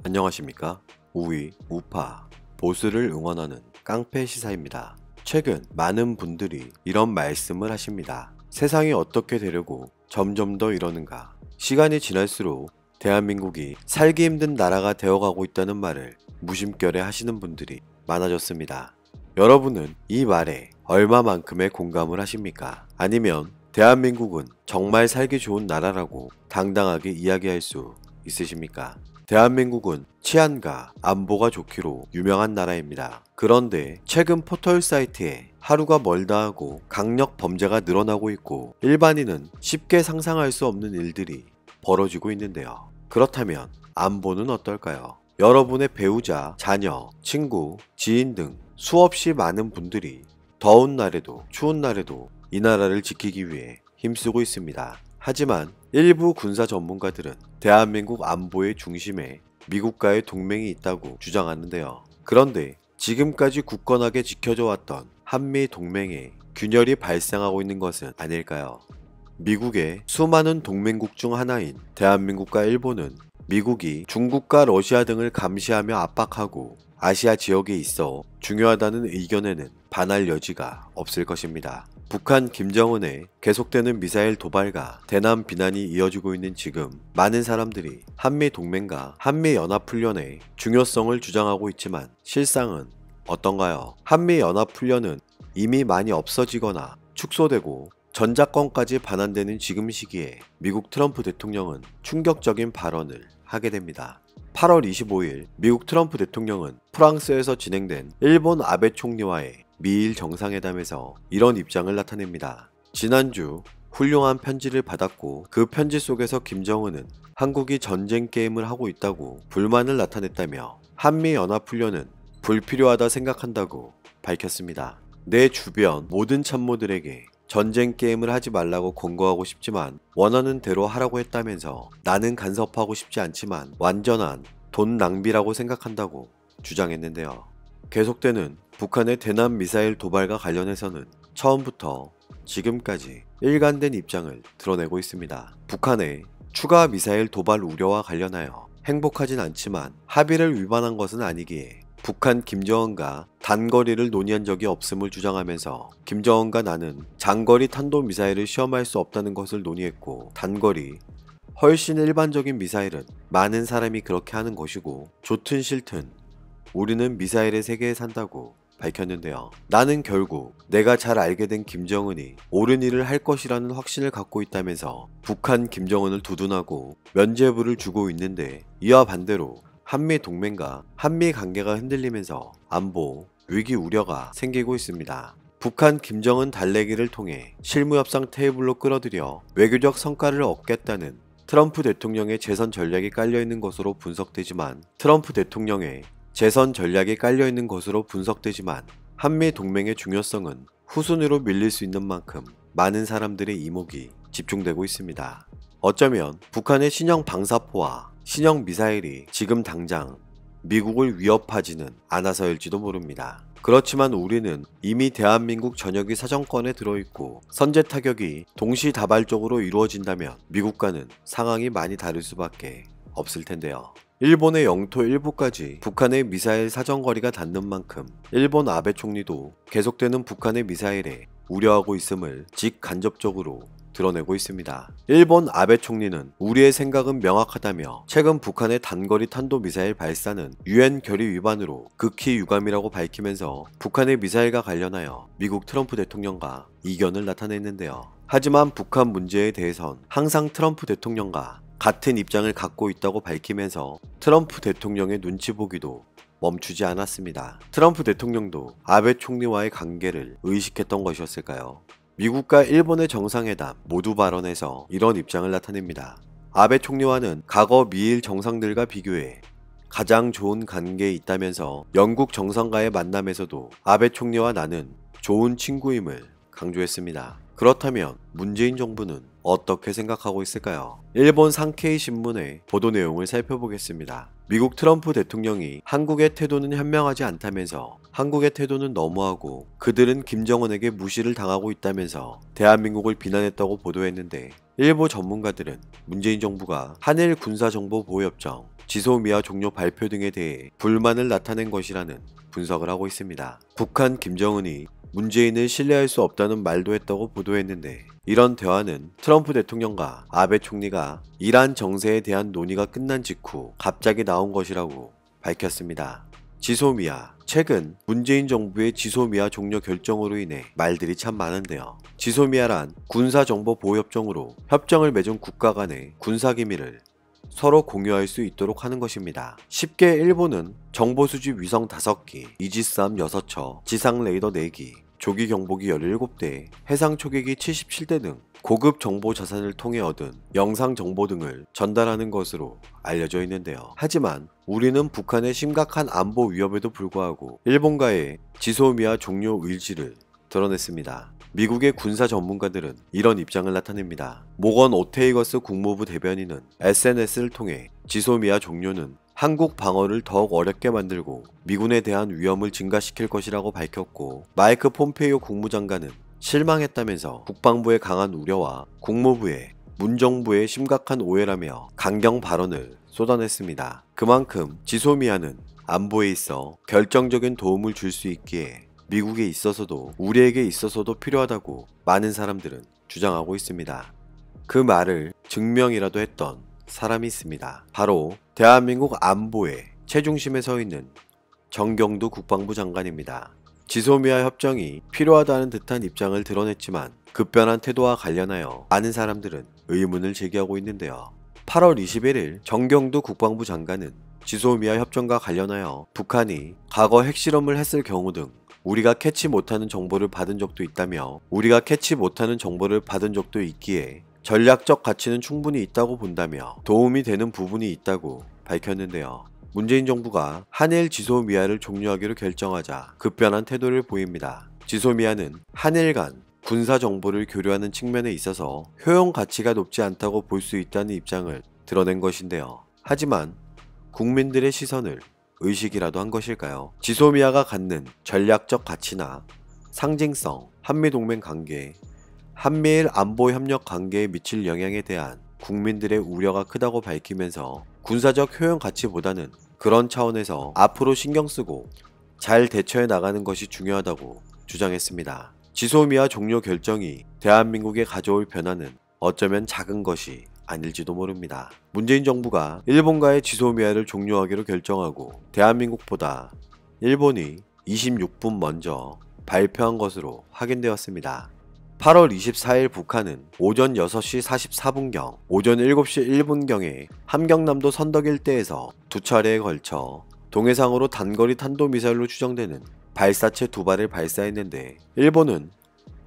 안녕하십니까? 우위, 우파, 보수를 응원하는 깡패 시사입니다. 최근 많은 분들이 이런 말씀을 하십니다. 세상이 어떻게 되려고 점점 더 이러는가? 시간이 지날수록 대한민국이 살기 힘든 나라가 되어가고 있다는 말을 무심결에 하시는 분들이 많아졌습니다. 여러분은 이 말에 얼마만큼의 공감을 하십니까? 아니면 대한민국은 정말 살기 좋은 나라라고 당당하게 이야기할 수 있으십니까? 대한민국은 치안과 안보가 좋기로 유명한 나라입니다. 그런데 최근 포털 사이트에 하루가 멀다 하고 강력 범죄가 늘어나고 있고 일반인은 쉽게 상상할 수 없는 일들이 벌어지고 있는데요. 그렇다면 안보는 어떨까요? 여러분의 배우자, 자녀, 친구, 지인 등 수없이 많은 분들이 더운 날에도 추운 날에도 이 나라를 지키기 위해 힘쓰고 있습니다. 하지만 일부 군사 전문가들은 대한민국 안보의 중심에 미국과의 동맹이 있다고 주장하는데요. 그런데 지금까지 굳건하게 지켜져 왔던 한미 동맹에 균열이 발생하고 있는 것은 아닐까요? 미국의 수많은 동맹국 중 하나인 대한민국과 일본은 미국이 중국과 러시아 등을 감시하며 압박하고 아시아 지역에 있어 중요하다는 의견에는 반할 여지가 없을 것입니다. 북한 김정은의 계속되는 미사일 도발과 대남 비난이 이어지고 있는 지금 많은 사람들이 한미동맹과 한미연합훈련의 중요성을 주장하고 있지만 실상은 어떤가요? 한미연합훈련은 이미 많이 없어지거나 축소되고 전작권까지 반환되는 지금 시기에 미국 트럼프 대통령은 충격적인 발언을 하게 됩니다. 8월 25일 미국 트럼프 대통령은 프랑스에서 진행된 일본 아베 총리와의 미일 정상회담에서 이런 입장을 나타냅니다. 지난주 훌륭한 편지를 받았고 그 편지 속에서 김정은은 한국이 전쟁 게임을 하고 있다고 불만을 나타냈다며 한미연합훈련은 불필요하다 생각한다고 밝혔습니다. 내 주변 모든 참모들에게 전쟁 게임을 하지 말라고 권고하고 싶지만 원하는 대로 하라고 했다면서 나는 간섭하고 싶지 않지만 완전한 돈 낭비라고 생각한다고 주장했는데요. 계속되는 북한의 대남 미사일 도발과 관련해서는 처음부터 지금까지 일관된 입장을 드러내고 있습니다. 북한의 추가 미사일 도발 우려와 관련하여 행복하진 않지만 합의를 위반한 것은 아니기에 북한 김정은과 단거리를 논의한 적이 없음을 주장하면서 김정은과 나는 장거리 탄도미사일을 시험할 수 없다는 것을 논의했고 단거리, 훨씬 일반적인 미사일은 많은 사람이 그렇게 하는 것이고 좋든 싫든 우리는 미사일의 세계에 산다고 밝혔는데요. 나는 결국 내가 잘 알게 된 김정은이 옳은 일을 할 것이라는 확신을 갖고 있다면서 북한 김정은을 두둔하고 면죄부를 주고 있는데 이와 반대로 한미 동맹과 한미 관계가 흔들리면서 안보, 위기 우려가 생기고 있습니다. 북한 김정은 달래기를 통해 실무협상 테이블로 끌어들여 외교적 성과를 얻겠다는 트럼프 대통령의 재선 전략이 깔려있는 것으로 분석되지만 한미 동맹의 중요성은 후순위로 밀릴 수 있는 만큼 많은 사람들의 이목이 집중되고 있습니다. 어쩌면 북한의 신형 방사포와 신형 미사일이 지금 당장 미국을 위협하지는 않아서일지도 모릅니다. 그렇지만 우리는 이미 대한민국 전역이 사정권에 들어있고 선제 타격이 동시다발적으로 이루어진다면 미국과는 상황이 많이 다를 수밖에 없을 텐데요. 일본의 영토 일부까지 북한의 미사일 사정거리가 닿는 만큼 일본 아베 총리도 계속되는 북한의 미사일에 우려하고 있음을 직간접적으로 드러내고 있습니다. 일본 아베 총리는 우리의 생각은 명확하다며 최근 북한의 단거리 탄도미사일 발사는 유엔 결의 위반으로 극히 유감이라고 밝히면서 북한의 미사일과 관련하여 미국 트럼프 대통령과 이견을 나타냈는데요. 하지만 북한 문제에 대해선 항상 트럼프 대통령과 같은 입장을 갖고 있다고 밝히면서 트럼프 대통령의 눈치 보기도 멈추지 않았습니다. 트럼프 대통령도 아베 총리와의 관계를 의식했던 것이었을까요? 미국과 일본의 정상회담 모두 발언에서 이런 입장을 나타냅니다. 아베 총리와는 과거 미일 정상들과 비교해 가장 좋은 관계에 있다면서 영국 정상과의 만남에서도 아베 총리와 나는 좋은 친구임을 강조했습니다. 그렇다면 문재인 정부는 어떻게 생각하고 있을까요? 일본 산케이 신문의 보도 내용을 살펴보겠습니다. 미국 트럼프 대통령이 한국의 태도는 현명하지 않다면서 한국의 태도는 너무하고 그들은 김정은에게 무시를 당하고 있다면서 대한민국을 비난했다고 보도했는데 일부 전문가들은 문재인 정부가 한일 군사정보보호협정, 지소미아 종료 발표 등에 대해 불만을 나타낸 것이라는 분석을 하고 있습니다. 북한 김정은이 문재인을 신뢰할 수 없다는 말도 했다고 보도했는데, 이런 대화는 트럼프 대통령과 아베 총리가 이란 정세에 대한 논의가 끝난 직후 갑자기 나온 것이라고 밝혔습니다. 지소미아, 최근 문재인 정부의 지소미아 종료 결정으로 인해 말들이 참 많은데요. 지소미아란 군사정보보호협정으로 협정을 맺은 국가 간의 군사기밀을 서로 공유할 수 있도록 하는 것입니다. 쉽게 일본은 정보 수집 위성 5기, 이지스함 6척, 지상 레이더 4기, 조기 경보기 17대, 해상 초계기 77대 등 고급 정보 자산을 통해 얻은 영상 정보 등을 전달하는 것으로 알려져 있는데요. 하지만 우리는 북한의 심각한 안보 위협에도 불구하고 일본과의 지소미아 종료 의지를 드러냈습니다. 미국의 군사 전문가들은 이런 입장을 나타냅니다. 모건 오테이거스 국무부 대변인은 SNS를 통해 지소미아 종료는 한국 방어를 더욱 어렵게 만들고 미군에 대한 위험을 증가시킬 것이라고 밝혔고, 마이크 폼페이오 국무장관은 실망했다면서 국방부의 강한 우려와 국무부의 문정부의 심각한 오해라며 강경 발언을 쏟아냈습니다. 그만큼 지소미아는 안보에 있어 결정적인 도움을 줄 수 있기에 미국에 있어서도 우리에게 있어서도 필요하다고 많은 사람들은 주장하고 있습니다. 그 말을 증명이라도 했던 사람이 있습니다. 바로 대한민국 안보의 최중심에 서 있는 정경두 국방부 장관입니다. 지소미아 협정이 필요하다는 듯한 입장을 드러냈지만 급변한 태도와 관련하여 많은 사람들은 의문을 제기하고 있는데요. 8월 21일 정경두 국방부 장관은 지소미아 협정과 관련하여 북한이 과거 핵실험을 했을 경우 등 우리가 캐치 못하는 정보를 받은 적도 있다며, 우리가 캐치 못하는 정보를 받은 적도 있기에 전략적 가치는 충분히 있다고 본다며 도움이 되는 부분이 있다고 밝혔는데요. 문재인 정부가 한일 지소미아를 종료하기로 결정하자 급변한 태도를 보입니다. 지소미아는 한일 간 군사 정보를 교류하는 측면에 있어서 효용 가치가 높지 않다고 볼 수 있다는 입장을 드러낸 것인데요. 하지만 국민들의 시선을 의식이라도 한 것일까요? 지소미아가 갖는 전략적 가치나 상징성, 한미동맹 관계, 한미일 안보협력 관계에 미칠 영향에 대한 국민들의 우려가 크다고 밝히면서 군사적 효용 가치보다는 그런 차원에서 앞으로 신경쓰고 잘 대처해 나가는 것이 중요하다고 주장했습니다. 지소미아 종료 결정이 대한민국에 가져올 변화는 어쩌면 작은 것이 아닐지도 모릅니다. 문재인 정부가 일본과의 지소미아를 종료하기로 결정하고 대한민국보다 일본이 26분 먼저 발표한 것으로 확인되었습니다. 8월 24일 북한은 오전 6시 44분경, 오전 7시 1분경에 함경남도 선덕 일대에서 2차례에 걸쳐 동해상으로 단거리 탄도미사일로 추정되는 발사체 2발을 발사했는데, 일본은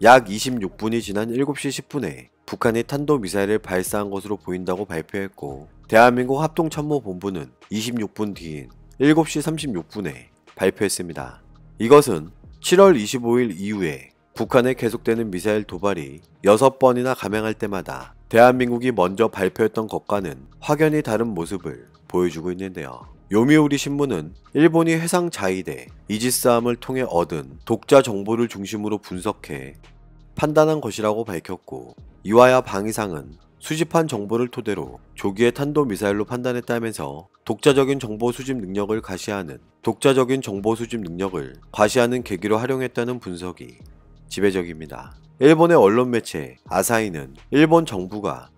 약 26분이 지난 7시 10분에 북한이 탄도미사일을 발사한 것으로 보인다고 발표했고, 대한민국 합동참모본부는 26분 뒤인 7시 36분에 발표했습니다. 이것은 7월 25일 이후에 북한에 계속되는 미사일 도발이 6번이나 감행할 때마다 대한민국이 먼저 발표했던 것과는 확연히 다른 모습을 보여주고 있는데요. 요미우리 신문은 일본이 해상 자위대 이지스함을 통해 얻은 독자 정보를 중심으로 분석해 판단한 것이라고 밝혔고, 이와야 방위상은 수집한 정보를 토대로 조기에 탄도미사일로 판단했다면서 독자적인 정보 수집 능력을 과시하는 계기로 활용했다는 분석이 지배적입니다. 일본의 언론 매체 아사히는 일본 정부가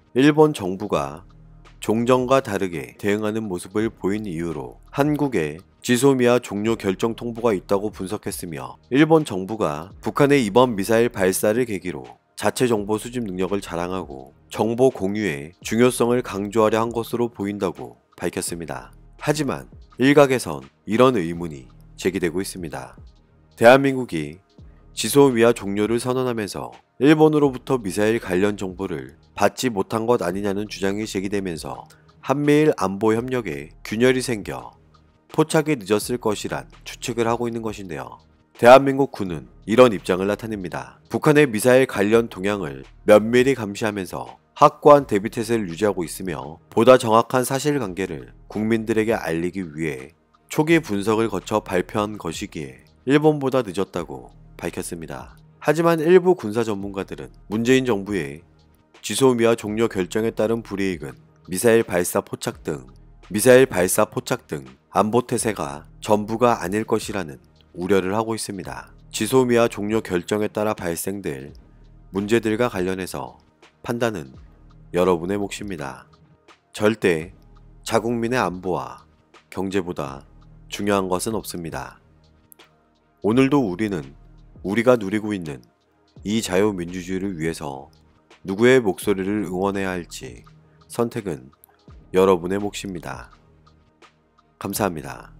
종전과 다르게 대응하는 모습을 보인 이유로 한국에 지소미아 종료 결정 통보가 있다고 분석했으며, 일본 정부가 북한의 이번 미사일 발사를 계기로 자체 정보 수집 능력을 자랑하고 정보 공유의 중요성을 강조하려 한 것으로 보인다고 밝혔습니다. 하지만 일각에선 이런 의문이 제기되고 있습니다. 대한민국이 지소미아 종료를 선언하면서 일본으로부터 미사일 관련 정보를 받지 못한 것 아니냐는 주장이 제기되면서 한미일 안보 협력에 균열이 생겨 포착이 늦었을 것이란 추측을 하고 있는 것인데요. 대한민국 군은 이런 입장을 나타냅니다. 북한의 미사일 관련 동향을 면밀히 감시하면서 확고한 대비태세를 유지하고 있으며, 보다 정확한 사실관계를 국민들에게 알리기 위해 초기 분석을 거쳐 발표한 것이기에 일본보다 늦었다고 밝혔습니다. 하지만 일부 군사 전문가들은 문재인 정부의 지소미아 종료 결정에 따른 불이익은 미사일 발사 포착 등 안보 태세가 전부가 아닐 것이라는 우려를 하고 있습니다. 지소미아 종료 결정에 따라 발생될 문제들과 관련해서 판단은 여러분의 몫입니다. 절대 자국민의 안보와 경제보다 중요한 것은 없습니다. 오늘도 우리는 우리가 누리고 있는 이 자유민주주의를 위해서 누구의 목소리를 응원해야 할지 선택은 여러분의 몫입니다. 감사합니다.